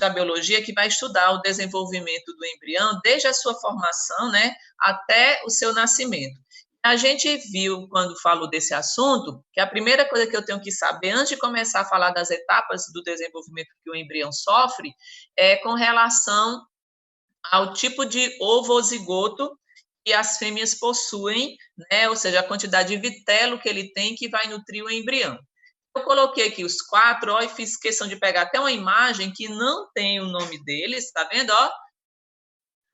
da biologia que vai estudar o desenvolvimento do embrião desde a sua formação, né, até o seu nascimento. A gente viu, quando falou desse assunto, que a primeira coisa que eu tenho que saber, antes de começar a falar das etapas do desenvolvimento que o embrião sofre, é com relação ao tipo de ovozigoto que as fêmeas possuem, né? Ou seja, a quantidade de vitelo que ele tem que vai nutrir o embrião. Eu coloquei aqui os 4, ó, e fiz questão de pegar até uma imagem que não tem o nome deles, tá vendo, ó?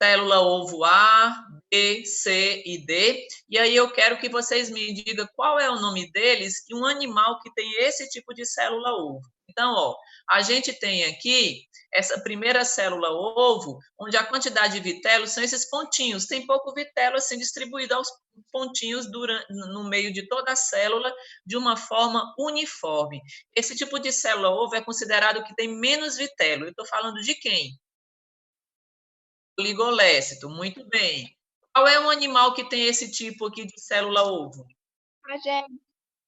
Célula ovo A, B, C e D. E aí eu quero que vocês me digam qual é o nome deles e um animal que tem esse tipo de célula ovo. Então, ó, a gente tem aqui essa primeira célula ovo, onde a quantidade de vitelo são esses pontinhos. Tem pouco vitelo assim distribuído aos pontinhos no meio de toda a célula de uma forma uniforme. Esse tipo de célula ovo é considerado que tem menos vitelo. Eu estou falando de quem? Oligolécito, muito bem. Qual é um animal que tem esse tipo aqui de célula ovo? A gente.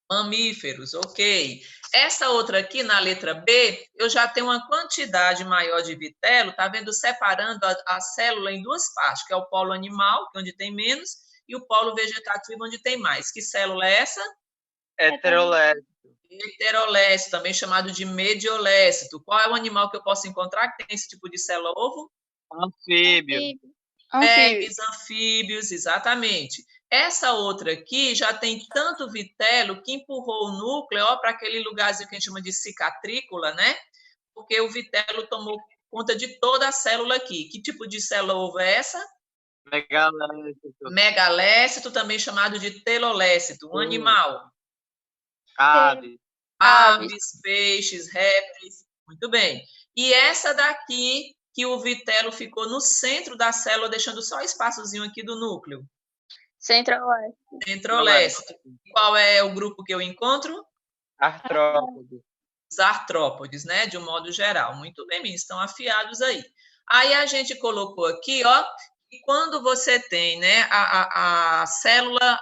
Mamíferos, ok. Essa outra aqui, na letra B, eu já tenho uma quantidade maior de vitelo, tá vendo? Separando a célula em duas partes, que é o polo animal, que é onde tem menos, e o polo vegetativo, onde tem mais. Que célula é essa? Heterolécito. Heterolécito, também chamado de mediolécito. Qual é o animal que eu posso encontrar que tem esse tipo de célula ovo? Anfíbio. Vermes, anfíbios, exatamente. Essa outra aqui já tem tanto vitelo que empurrou o núcleo para aquele lugarzinho que a gente chama de cicatrícula, né? Porque o vitelo tomou conta de toda a célula aqui. Que tipo de célula ovo é essa? Megalécito. Megalécito, também chamado de telolécito. Um animal. Aves. Aves, peixes, répteis. Muito bem. E essa daqui, que o vitelo ficou no centro da célula, deixando só espaçozinho aqui do núcleo. Centro-Oeste. Centro-Lécito. Qual é o grupo que eu encontro? Artrópodes. Os artrópodes, né? De um modo geral. Muito bem, meninos, estão afiados aí. Aí a gente colocou aqui, ó, que quando você tem, né, a célula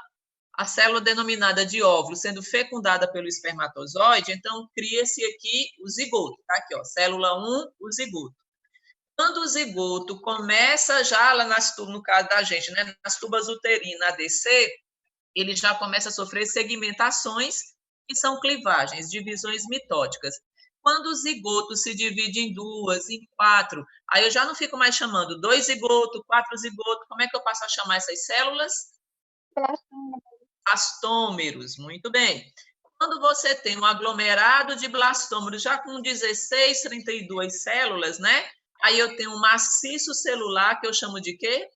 denominada de óvulo sendo fecundada pelo espermatozoide, então cria-se aqui o zigoto, tá aqui, ó, célula 1, o zigoto. Quando o zigoto começa já lá no caso da gente, né, nas tubas uterinas a descer, ele já começa a sofrer segmentações, que são clivagens, divisões mitóticas. Quando o zigoto se divide em 2, em 4, aí eu já não fico mais chamando 2 zigotos, 4 zigotos, como é que eu passo a chamar essas células? Blastômeros, muito bem. Quando você tem um aglomerado de blastômeros já com 16, 32 células, né? Aí eu tenho um maciço celular que eu chamo de quê?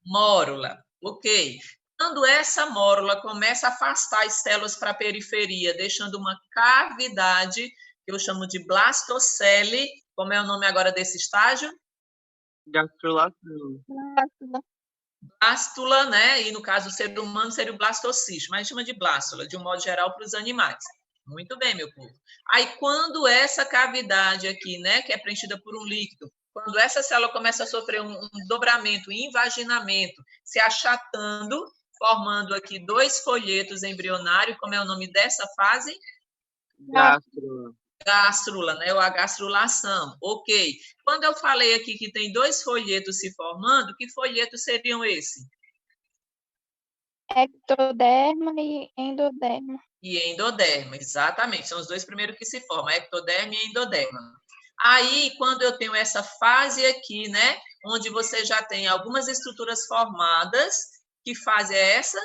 Mórula. Ok. Quando essa mórula começa a afastar as células para a periferia, deixando uma cavidade, que eu chamo de blastocele, como é o nome agora desse estágio? Gastrulação. Blástula, né? E no caso do ser humano seria o blastocisto, mas chama de blástula, de um modo geral, para os animais. Muito bem, meu povo. Aí, quando essa cavidade aqui, né, que é preenchida por um líquido, quando essa célula começa a sofrer um dobramento, invaginamento, se achatando, formando aqui 2 folhetos embrionários, como é o nome dessa fase? Gástrula. Gástrula, né? Ou a gastrulação. Ok. Quando eu falei aqui que tem 2 folhetos se formando, que folhetos seriam esses? Ectoderma e endoderma. E endoderma, exatamente. São os 2 primeiros que se formam, ectoderma e endoderma. Aí, quando eu tenho essa fase aqui, né, onde você já tem algumas estruturas formadas, que fase é essa?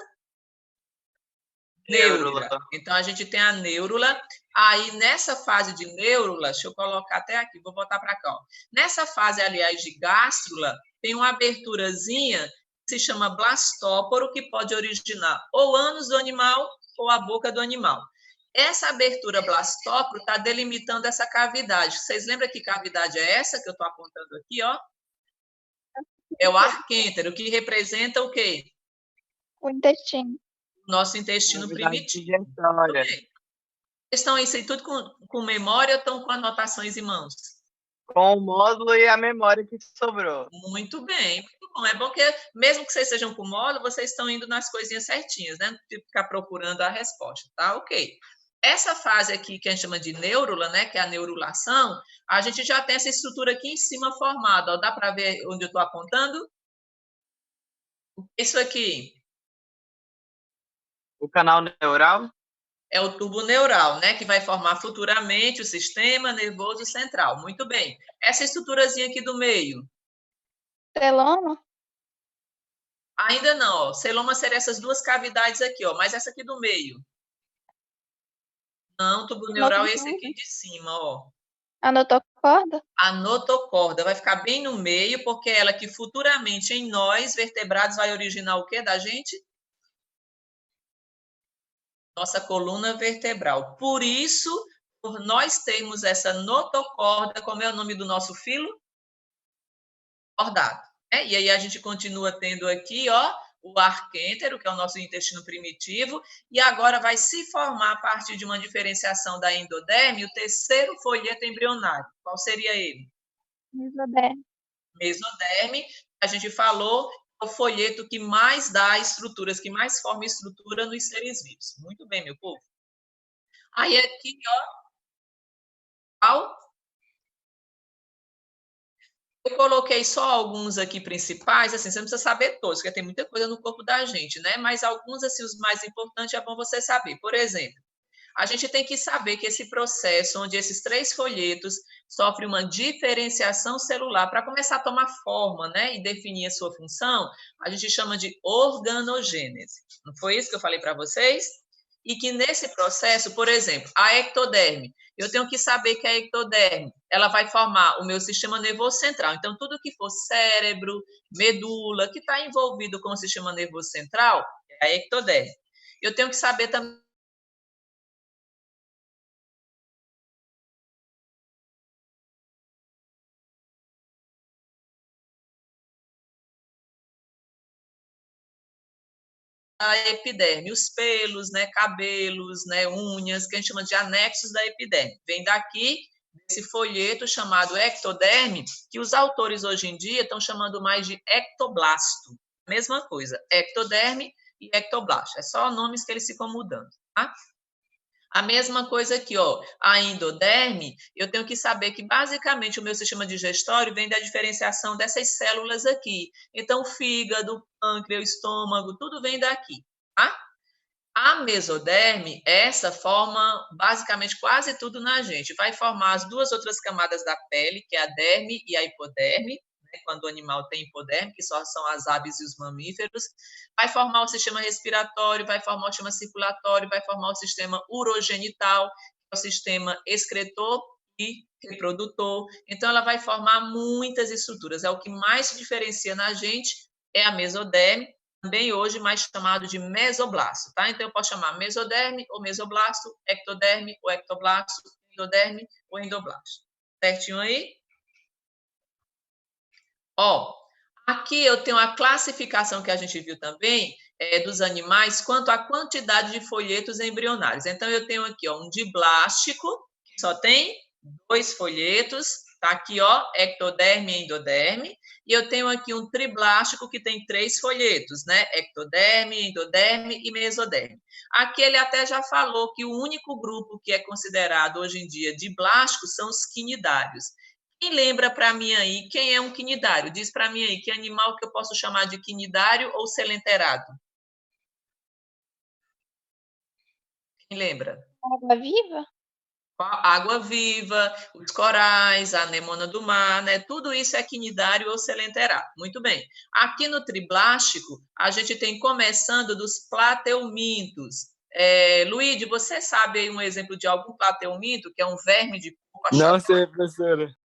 Neurula. Então, a gente tem a neurula. Aí, nessa fase de neurula, deixa eu colocar até aqui, vou botar para cá. Ó. Nessa fase, aliás, de gástrula, tem uma aberturazinha que se chama blastóporo, que pode originar ou ânus do animal ou a boca do animal. Essa abertura blastóporo está delimitando essa cavidade. Vocês lembram que cavidade é essa que eu estou apontando aqui, ó? É o arquêntero, que representa o quê? O intestino. Nosso intestino primitivo. Vocês estão isso aí tudo com memória ou estão com anotações em mãos? Com o módulo e a memória que sobrou. Muito bem, muito bom. É bom que, mesmo que vocês sejam com módulo, vocês estão indo nas coisinhas certinhas, né? Não ficar procurando a resposta, tá? Ok. essa fase aqui, que a gente chama de neurula, né, que é a neurulação, a gente já tem essa estrutura aqui em cima formada. Ó, dá para ver onde eu estou apontando? Isso aqui O canal neural? é o tubo neural, né, que vai formar futuramente o sistema nervoso central. Muito bem. Essa estruturazinha aqui do meio? Celoma? Ainda não, ó. Celoma seria essas duas cavidades aqui, ó, mas essa aqui do meio? Não, tubo neural é esse aqui de cima, ó. A notocorda? A notocorda vai ficar bem no meio, porque é ela que futuramente em nós, vertebrados, vai originar o que da gente? Nossa coluna vertebral. Por isso, por nós termos essa notocorda, como é o nome do nosso filo? Cordado. E aí a gente continua tendo aqui, ó, o arquêntero, que é o nosso intestino primitivo, e agora vai se formar, a partir de uma diferenciação da endoderme, o terceiro folheto embrionário. Qual seria ele? Mesoderme. Mesoderme, a gente falou, é o folheto que mais dá estruturas, que mais forma estrutura nos seres vivos. Muito bem, meu povo. Aí aqui, ó, eu coloquei só alguns aqui principais, assim, você não precisa saber todos, porque tem muita coisa no corpo da gente, né? Mas alguns, assim, os mais importantes é bom você saber. Por exemplo, a gente tem que saber que esse processo, onde esses 3 folhetos sofrem uma diferenciação celular para começar a tomar forma, né, e definir a sua função, a gente chama de organogênese. Não foi isso que eu falei para vocês? E que nesse processo, por exemplo, a ectoderme, eu tenho que saber que a ectoderme, ela vai formar o meu sistema nervoso central. Então, tudo que for cérebro, medula, que está envolvido com o sistema nervoso central, é a ectoderme. Eu tenho que saber também a epiderme, os pelos, né, cabelos, né, unhas, que a gente chama de anexos da epiderme. Vem daqui, desse folheto chamado ectoderme, que os autores hoje em dia estão chamando mais de ectoblasto. Mesma coisa, ectoderme e ectoblasto. É só nomes que eles ficam mudando, tá? A mesma coisa aqui, ó, a endoderme, eu tenho que saber que basicamente o meu sistema digestório vem da diferenciação dessas células aqui. Então, fígado, pâncreas, estômago, tudo vem daqui, tá? A mesoderme, essa forma basicamente quase tudo na gente. Vai formar as duas outras camadas da pele, que é a derme e a hipoderme, né, quando o animal tem hipoderme, que só são as aves e os mamíferos. Vai formar o sistema respiratório, vai formar o sistema circulatório, vai formar o sistema urogenital, que é o sistema excretor e reprodutor. Então, ela vai formar muitas estruturas. É o que mais se diferencia na gente, é a mesoderme, também hoje mais chamado de mesoblasto, tá? Então, eu posso chamar mesoderme ou mesoblasto, ectoderme ou ectoblasto, endoderme ou endoblasto. Certinho aí? Ó, aqui eu tenho a classificação que a gente viu também dos animais quanto à quantidade de folhetos embrionários. Então, eu tenho aqui, ó, um diblástico, que só tem 2 folhetos, tá aqui, ó, ectoderme e endoderme, e eu tenho aqui um triblástico que tem 3 folhetos, né, ectoderme, endoderme e mesoderme. Aqui ele até já falou que o único grupo que é considerado hoje em dia diblásticos são os quinidários. Quem lembra para mim aí quem é um quinidário? Diz para mim aí que animal que eu posso chamar de quinidário ou selenterado? Quem lembra? Água viva? Água viva, os corais, a anemona do mar, né? Tudo isso é quinidário ou selenterado. Muito bem. Aqui no triblástico, a gente tem começando dos plateumintos. Luíde, você sabe aí um exemplo de algum plateuminto, que é um verme de corpo achatado? Não sei, professora.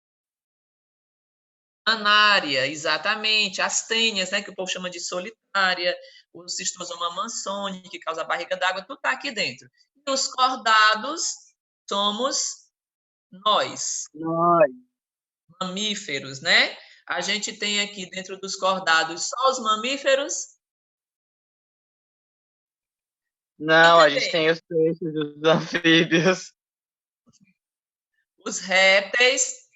Anária, exatamente. As tênias, né, que o povo chama de solitária, o cistosoma mansoni, que causa barriga d'água, tudo está aqui dentro. E os cordados somos nós, mamíferos, né? A gente tem aqui dentro dos cordados só os mamíferos? Não, a gente tem os peixes, os anfíbios. Os répteis,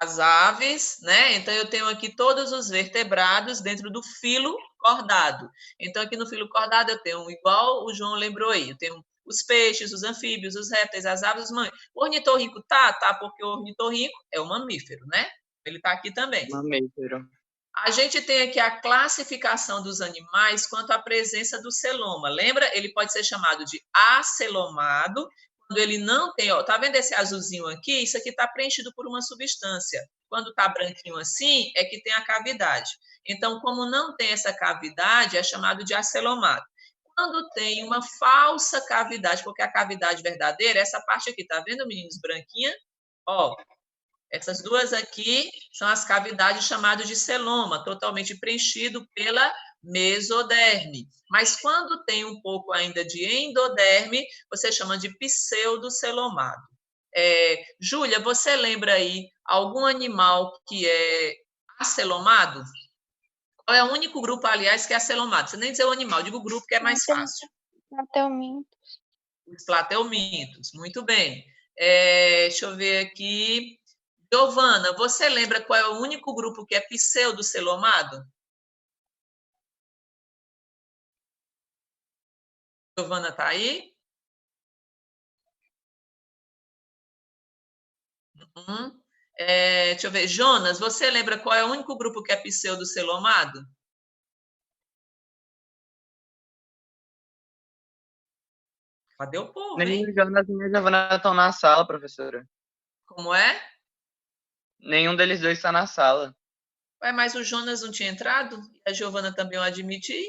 as aves, né? Então, eu tenho aqui todos os vertebrados dentro do filo cordado. Então, aqui no filo cordado, eu tenho, igual o João lembrou aí, eu tenho os peixes, os anfíbios, os répteis, as aves, os mamíferos. O ornitorrinco tá, porque o ornitorrinco é um mamífero, né? Ele está aqui também. Mamífero. A gente tem aqui a classificação dos animais quanto à presença do celoma. Lembra? Ele pode ser chamado de acelomado, quando ele não tem, ó, tá vendo esse azulzinho aqui? Isso aqui está preenchido por uma substância. Quando está branquinho assim, é que tem a cavidade. Então, como não tem essa cavidade, é chamado de acelomado. Quando tem uma falsa cavidade, porque a cavidade verdadeira é essa parte aqui, tá vendo, meninos, branquinha? Ó, essas duas aqui são as cavidades chamadas de celoma, totalmente preenchido pela mesoderme. Mas quando tem um pouco ainda de endoderme, você chama de pseudocelomado. Júlia, você lembra aí algum animal que é acelomado? Qual é o único grupo, aliás, que é acelomado? Você nem dizer o animal, digo o grupo que é mais fácil. Plateumintos. Os plateumintos, muito bem. Deixa eu ver aqui. Giovana, você lembra qual é o único grupo que é pseudocelomado? Giovana está aí? Deixa eu ver. Jonas, você lembra qual é o único grupo que é pseudocelomado? Cadê o povo, Nem hein? o Jonas nem a Giovana estão na sala, professora. Como é? Nenhum deles dois está na sala. Ué, mas o Jonas não tinha entrado? A Giovana também o admitiu?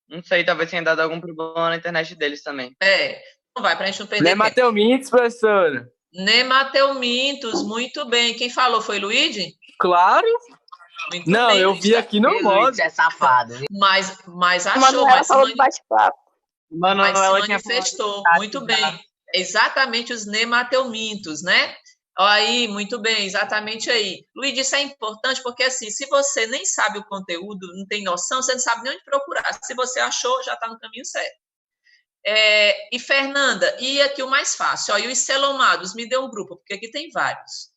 Não sei, talvez tenha dado algum problema na internet deles também. Não vai, para a gente não perder tempo. Nemateumintos, professora. Nemateumintos, muito bem. Quem falou foi Luigi? Claro. Muito não, bem, eu Luigi, vi aqui no modo. Luiz é safado. Mas A achou, Manuela mas falou do bate-papo. mas se Manuela tinha manifestou. falado Muito bem. Exatamente os nemateumintos, né? Aí, muito bem, exatamente aí. Luiz, isso é importante porque, assim, se você nem sabe o conteúdo, não tem noção, você não sabe nem onde procurar. Se você achou, já está no caminho certo. E, Fernanda, e aqui o mais fácil, ó, e os celomados, me dê um grupo, porque aqui tem vários.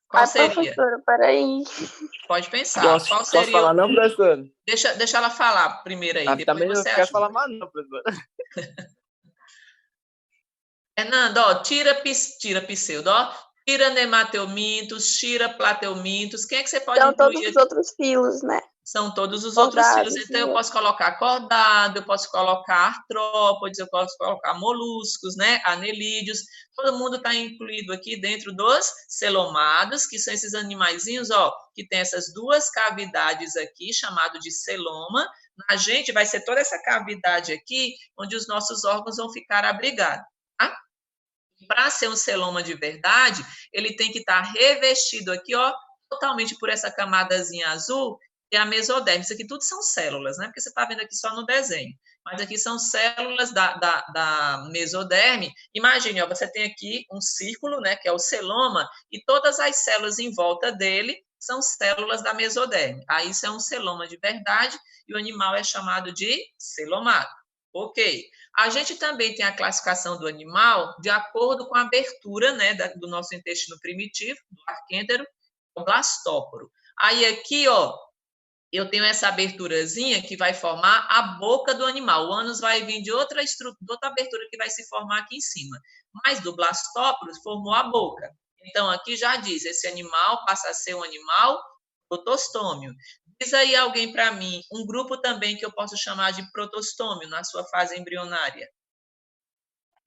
Qual seria? Professora, peraí. Pode pensar. Qual seria? Posso falar não, professora? Deixa ela falar primeiro aí, depois também você não quero ajuda. falar mais não, professora. Fernanda, ó, tira pseudo, ó, tira nemateumintos, tira plateumintos. Quem é que você pode São incluir todos aqui? os outros filos, né? São todos os outros filos. Então, eu posso colocar cordado, eu posso colocar artrópodes, eu posso colocar moluscos, né? Anelídeos. Todo mundo está incluído aqui dentro dos celomados, que são esses animaizinhos, ó, que tem essas duas cavidades aqui, chamado de celoma. Na gente vai ser toda essa cavidade aqui, onde os nossos órgãos vão ficar abrigados, tá? Para ser um celoma de verdade, ele tem que estar revestido aqui, ó, totalmente por essa camadazinha azul, que é a mesoderme. Isso aqui tudo são células, né? Porque você está vendo aqui só no desenho. Mas aqui são células da mesoderme. Imagine, ó, você tem aqui um círculo, né? Que é o celoma, e todas as células em volta dele são células da mesoderme. Aí isso é um celoma de verdade, e o animal é chamado de celomado. Ok. A gente também tem a classificação do animal de acordo com a abertura, né, do nosso intestino primitivo, do arquêntero, o blastóporo. Aí aqui, ó, eu tenho essa aberturazinha que vai formar a boca do animal. O ânus vai vir de outra abertura que vai se formar aqui em cima. Mas do blastóporo formou a boca. Então, aqui já diz, esse animal passa a ser um animal protostômio. Diz aí alguém para mim, um grupo também que eu posso chamar de protostômio na sua fase embrionária.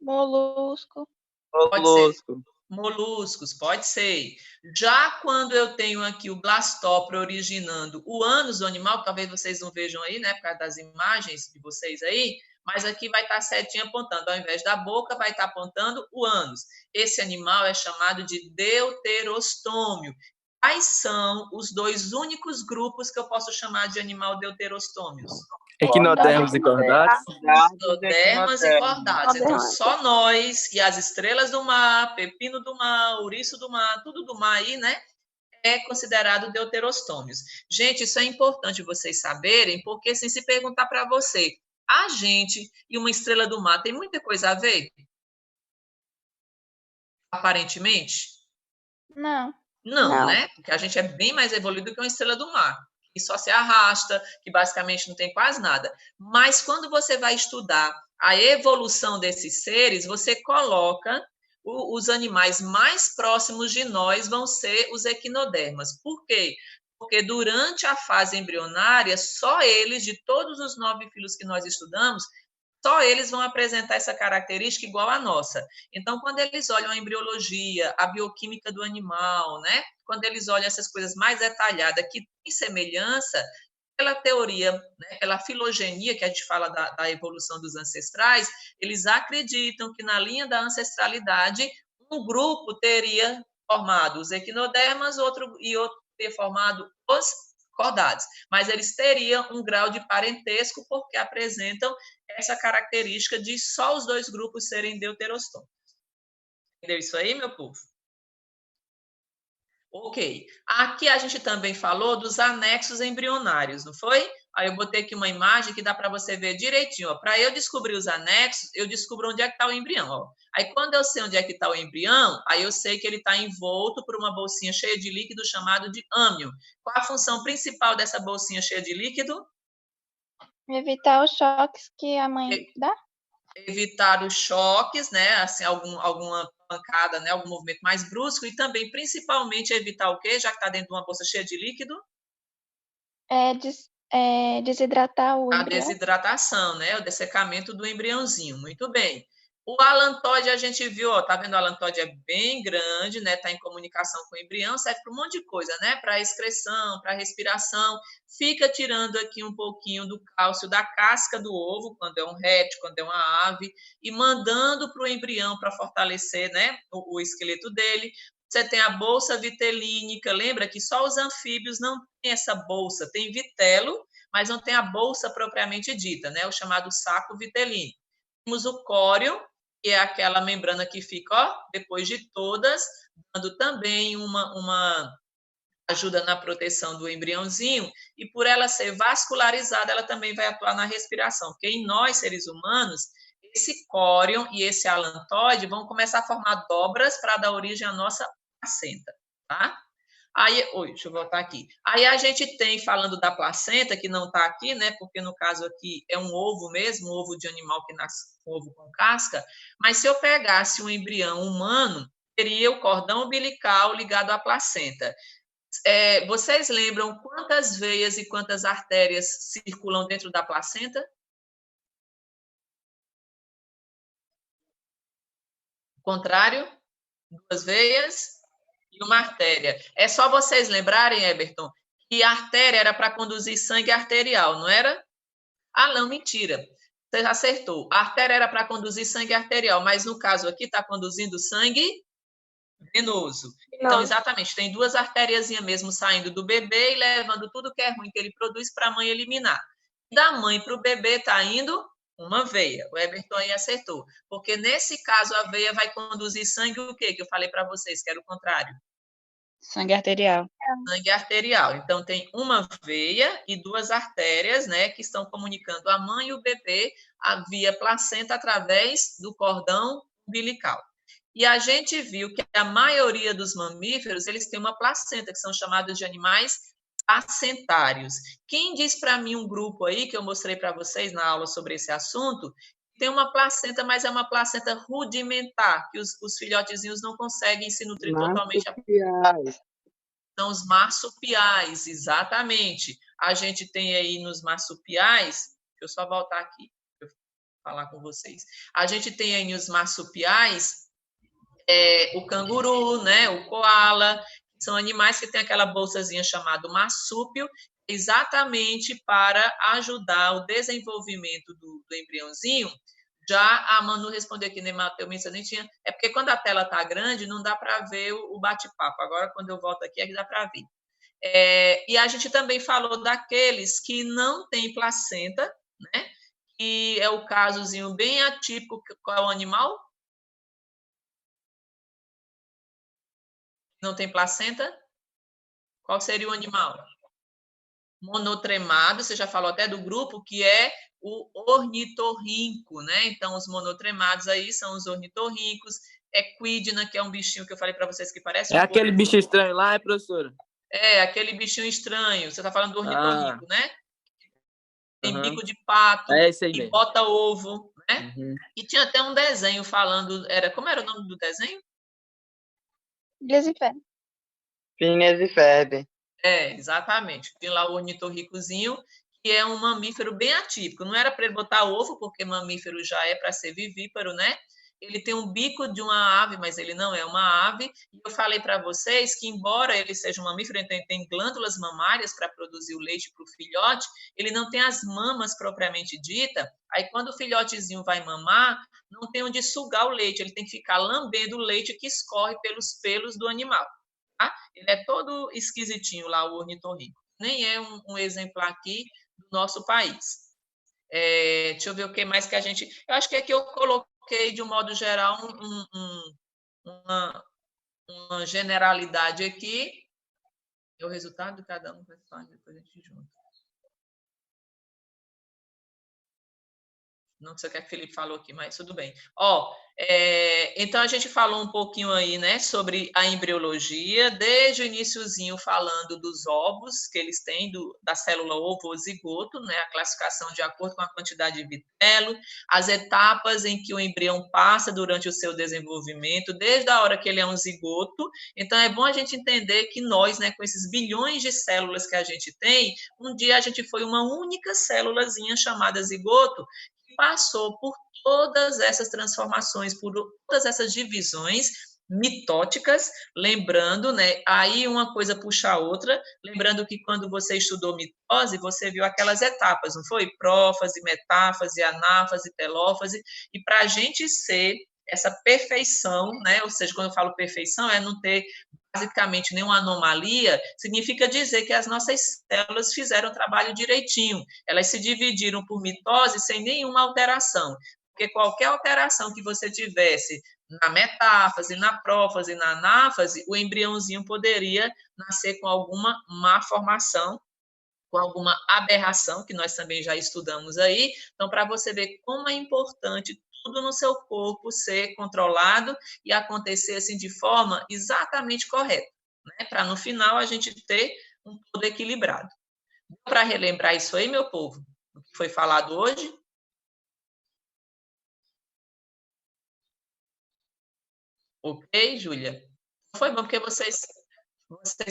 Molusco. Pode ser. Moluscos, pode ser. Já quando eu tenho aqui o blastóporo originando o ânus do animal, talvez vocês não vejam aí, né, por causa das imagens de vocês aí, mas aqui vai estar certinho apontando, ao invés da boca, vai estar apontando o ânus. Esse animal é chamado de deuterostômio. Quais são os dois únicos grupos que eu posso chamar de animal deuterostômios? Equinodermos e cordados. Equinodermas e cordados. Então, só nós e as estrelas do mar, pepino do mar, ouriço do mar, tudo do mar aí, né? É considerado deuterostômios. Gente, isso é importante vocês saberem, porque assim, se perguntar para você, a gente e uma estrela do mar tem muita coisa a ver? Aparentemente? Não. Não, né? Porque a gente é bem mais evoluído que uma estrela do mar. que só se arrasta, que basicamente não tem quase nada. Mas quando você vai estudar a evolução desses seres, você coloca os animais mais próximos de nós vão ser os equinodermas. Por quê? Porque durante a fase embrionária, só eles, de todos os 9 filos que nós estudamos, só eles vão apresentar essa característica igual à nossa. Então, quando eles olham a embriologia, a bioquímica do animal, né? Quando eles olham essas coisas mais detalhadas, que tem semelhança, pela teoria, né, pela filogenia, que a gente fala da evolução dos ancestrais, eles acreditam que na linha da ancestralidade, um grupo teria formado os equinodermas, outro teria formado os cordados. Mas eles teriam um grau de parentesco porque apresentam essa característica de só os 2 grupos serem deuterostômicos. Entendeu isso aí, meu povo? Ok. Aqui a gente também falou dos anexos embrionários, não foi? Aí eu botei aqui uma imagem que dá para você ver direitinho. Para eu descobrir os anexos, eu descubro onde é que está o embrião. Ó. Aí quando eu sei onde é que está o embrião, aí eu sei que ele está envolto por uma bolsinha cheia de líquido chamado de âmnion. Qual a função principal dessa bolsinha cheia de líquido? Evitar os choques que a mãe dá? Evitar os choques, né? Assim, alguma pancada, né? Algum movimento mais brusco e também, principalmente, evitar o quê? Já que está dentro de uma bolsa cheia de líquido? Desidratar o A embrião. desidratação, né? O dessecamento do embriãozinho. Muito bem. O alantóide a gente viu, ó, tá vendo? O alantóide é bem grande, né? Tá em comunicação com o embrião, serve para um monte de coisa, né? Para excreção, para respiração. Fica tirando aqui um pouquinho do cálcio da casca do ovo, quando é um réptil, quando é uma ave, e mandando para o embrião para fortalecer, né? O esqueleto dele. Você tem a bolsa vitelínica, lembra que só os anfíbios não têm essa bolsa, tem vitelo, mas não tem a bolsa propriamente dita, né? O chamado saco vitelino. Temos o córeo, que é aquela membrana que fica, ó, depois de todas, dando também uma ajuda na proteção do embriãozinho, e por ela ser vascularizada, ela também vai atuar na respiração, porque em nós, seres humanos, esse córion e esse alantóide vão começar a formar dobras para dar origem à nossa placenta, tá? Aí, deixa eu voltar aqui. Aí a gente tem, falando da placenta, que não está aqui, né? Porque no caso aqui é um ovo mesmo, um ovo de animal que nasce com ovo com casca. Mas se eu pegasse um embrião humano, teria o cordão umbilical ligado à placenta. Vocês lembram quantas veias e quantas artérias circulam dentro da placenta? O contrário, 2 veias e uma artéria. É só vocês lembrarem, Eberton, que a artéria era para conduzir sangue arterial, não era? Ah, não, mentira. Você acertou. A artéria era para conduzir sangue arterial, mas no caso aqui está conduzindo sangue venoso. Então, exatamente, tem 2 artériazinhas mesmo saindo do bebê e levando tudo que é ruim que ele produz para a mãe eliminar. Da mãe para o bebê está indo uma veia. O Eberton aí acertou. Porque nesse caso a veia vai conduzir sangue o quê? Que eu falei para vocês, que era o contrário. Sangue arterial. Sangue arterial. Então, tem uma veia e 2 artérias, né, que estão comunicando a mãe e o bebê via placenta através do cordão umbilical. E a gente viu que a maioria dos mamíferos, eles têm uma placenta, que são chamados de animais placentários. Quem diz para mim um grupo aí, que eu mostrei para vocês na aula sobre esse assunto, tem uma placenta, mas é uma placenta rudimentar, que os filhotezinhos não conseguem se nutrir totalmente. São os marsupiais, exatamente. A gente tem aí nos marsupiais, deixa eu só voltar aqui para falar com vocês. A gente tem aí nos marsupiais o canguru, né, o koala, são animais que têm aquela bolsazinha chamada marsúpio, exatamente para ajudar o desenvolvimento do embriãozinho. Já a Manu respondeu aqui, né, Matheus, nem tinha. É porque quando a tela está grande, não dá para ver o bate-papo. Agora, quando eu volto aqui, é que dá para ver. E a gente também falou daqueles que não têm placenta, né? Que é o casozinho bem atípico. Qual é o animal? Não tem placenta? Qual seria o animal? Monotremado, você já falou até do grupo, que é o ornitorrinco, né? Então, os monotremados aí são os ornitorrincos. Equidna, que é um bichinho que eu falei para vocês que parece É aquele bicho estranho lá, professora? aquele bichinho estranho. Você está falando do Ah, ornitorrinco, né? Tem aham. bico de pato É esse aí e mesmo. bota ovo, né? Uhum. E tinha até um desenho falando, como era o nome do desenho? Phineas e Ferb. Phineas e Ferb. Exatamente. Tem lá o ornitorrincozinho, que é um mamífero bem atípico. Não era para ele botar ovo, porque mamífero já é para ser vivíparo, né? Ele tem um bico de uma ave, mas ele não é uma ave. E eu falei para vocês que, embora ele seja um mamífero, ele tem glândulas mamárias para produzir o leite para o filhote, ele não tem as mamas propriamente dita. Aí, quando o filhotezinho vai mamar, não tem onde sugar o leite, ele tem que ficar lambendo o leite que escorre pelos pelos do animal. Tá? Ele é todo esquisitinho lá, o ornitorrinco. Nem é um exemplar aqui do nosso país. Deixa eu ver o que mais que a gente... Eu acho que aqui eu coloquei, de um modo geral, uma generalidade aqui. É o resultado de cada um, depois a gente junta. Não sei o que a Felipe falou aqui, mas tudo bem. Então a gente falou um pouquinho aí, né, sobre a embriologia, desde o iniciozinho falando dos ovos que eles têm, da célula ovo ou zigoto, né, a classificação de acordo com a quantidade de vitelo, as etapas em que o embrião passa durante o seu desenvolvimento, desde a hora que ele é um zigoto. Então é bom a gente entender que nós, né, com esses bilhões de células que a gente tem, um dia a gente foi uma única célulazinha chamada zigoto, passou por todas essas transformações, por todas essas divisões mitóticas, lembrando, né, aí uma coisa puxa a outra, lembrando que quando você estudou mitose, você viu aquelas etapas, não foi? Prófase, metáfase, anáfase, telófase, e para a gente ser essa perfeição, né, ou seja, quando eu falo perfeição, é não ter basicamente nenhuma anomalia, significa dizer que as nossas células fizeram o trabalho direitinho. Elas se dividiram por mitose sem nenhuma alteração. Porque qualquer alteração que você tivesse na metáfase, na prófase, na anáfase, o embriãozinho poderia nascer com alguma má formação, com alguma aberração, que nós também já estudamos aí. Então, para você ver como é importante tudo no seu corpo ser controlado e acontecer assim de forma exatamente correta, né? Para no final a gente ter um todo equilibrado. Para relembrar isso aí, meu povo, o que foi falado hoje? Ok, Júlia? Foi bom porque vocês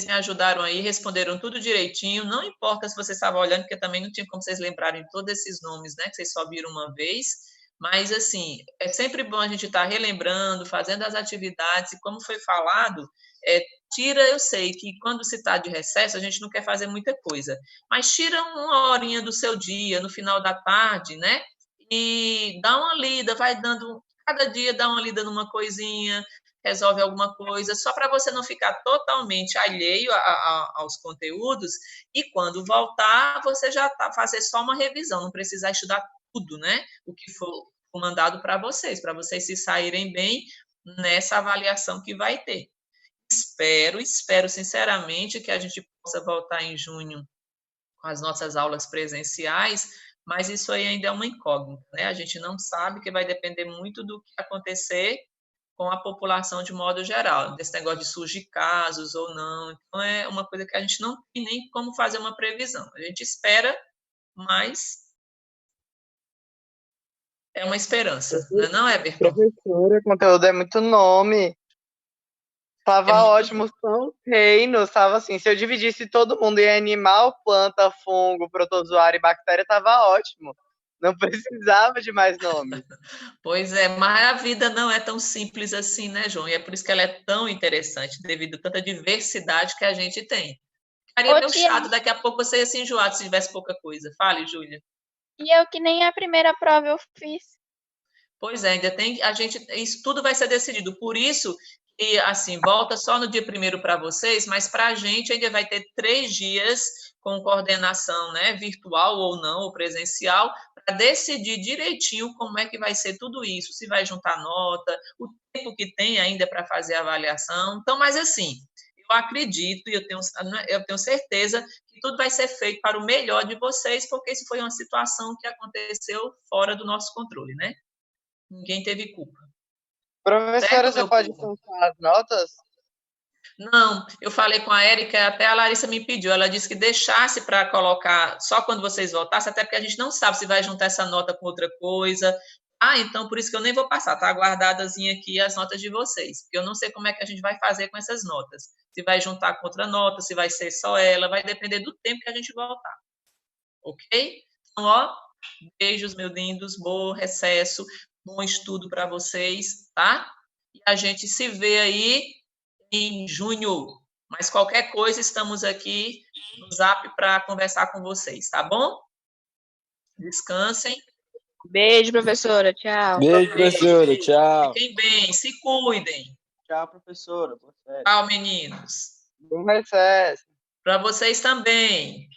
me ajudaram aí, responderam tudo direitinho. Não importa se você estava olhando, porque também não tinha como vocês lembrarem todos esses nomes, né? Que vocês só viram uma vez. Mas, assim, é sempre bom a gente estar relembrando, fazendo as atividades. E como foi falado, eu sei que quando se está de recesso, a gente não quer fazer muita coisa. Mas tira uma horinha do seu dia, no final da tarde, né? E dá uma lida, vai dando... Cada dia dá uma lida numa coisinha, resolve alguma coisa, só para você não ficar totalmente alheio aos conteúdos, e quando voltar, você já fazer só uma revisão, não precisar estudar tudo, né? O que for mandado para vocês se saírem bem nessa avaliação que vai ter. Espero sinceramente que a gente possa voltar em junho com as nossas aulas presenciais, mas isso aí ainda é uma incógnita, né? A gente não sabe, que vai depender muito do que acontecer com a população de modo geral, desse negócio de surgir casos ou não. Então, é uma coisa que a gente não tem nem como fazer uma previsão. A gente espera, mas é uma esperança, não é, Everton? Professora, conteúdo é muito nome. Tava ótimo, são reinos, tava assim, se eu dividisse todo mundo em animal, planta, fungo, protozoário e bactéria, tava ótimo. Não precisava de mais nome. Pois é, mas a vida não é tão simples assim, né, João? E é por isso que ela é tão interessante, devido a tanta diversidade que a gente tem. Ficaria Ô, meio tia, chato, daqui a pouco você ia se enjoar se tivesse pouca coisa. Fale, Júlia. e eu que nem a primeira prova eu fiz. Pois é, ainda tem, isso tudo vai ser decidido. Por isso que, assim, volta só no dia 1º para vocês, mas para a gente ainda vai ter 3 dias com coordenação, né, virtual ou não, ou presencial, para decidir direitinho como é que vai ser tudo isso, se vai juntar nota, o tempo que tem ainda para fazer a avaliação. Então, mas assim, eu acredito e eu tenho certeza que tudo vai ser feito para o melhor de vocês, porque isso foi uma situação que aconteceu fora do nosso controle, né? Ninguém teve culpa. Professora, Certo, você meu pode povo? contar as notas? Não, eu falei com a Érica, até a Larissa me pediu, ela disse que deixasse para colocar só quando vocês voltassem, até porque a gente não sabe se vai juntar essa nota com outra coisa. Ah, então por isso que eu nem vou passar, tá guardadazinha aqui as notas de vocês, porque eu não sei como é que a gente vai fazer com essas notas. Se vai juntar com outra nota, se vai ser só ela, vai depender do tempo que a gente voltar. Ok? Então, ó, beijos, meus lindos, bom recesso, bom estudo para vocês, tá? E a gente se vê aí em junho. Mas qualquer coisa, estamos aqui no Zap para conversar com vocês, tá bom? Descansem. Beijo, professora. Tchau. Beijo, professora. Tchau. Fiquem bem, se cuidem. Tchau, professora. Boa série. Tchau, meninos. Bom recesso. Para vocês também.